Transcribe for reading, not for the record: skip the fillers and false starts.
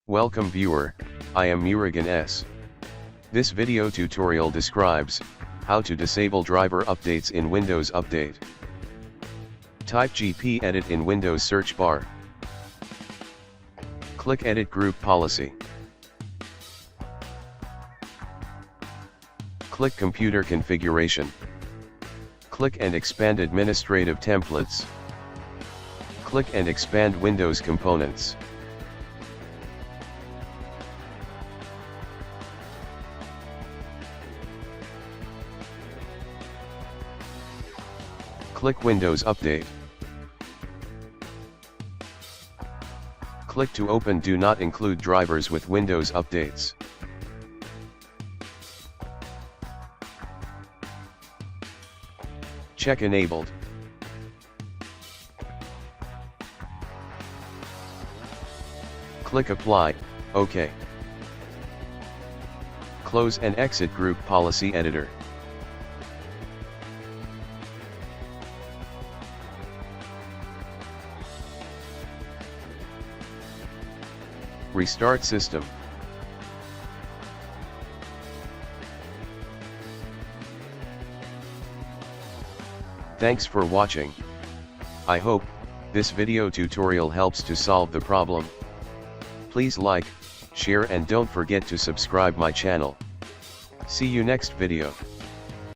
Welcome viewer, I am Murugan S. This video tutorial describes how to disable driver updates in Windows Update. Type GP Edit in Windows search bar. Click Edit Group Policy. Click Computer Configuration. Click and expand Administrative Templates. Click and expand Windows Components. Click Windows Update. Click to open Do not include drivers with Windows updates. Check Enabled. Click Apply, OK. Close and exit Group Policy Editor. Restart system. Thanks for watching. I hope this video tutorial helps to solve the problem. Please like, share and don't forget to subscribe my channel. See you next video.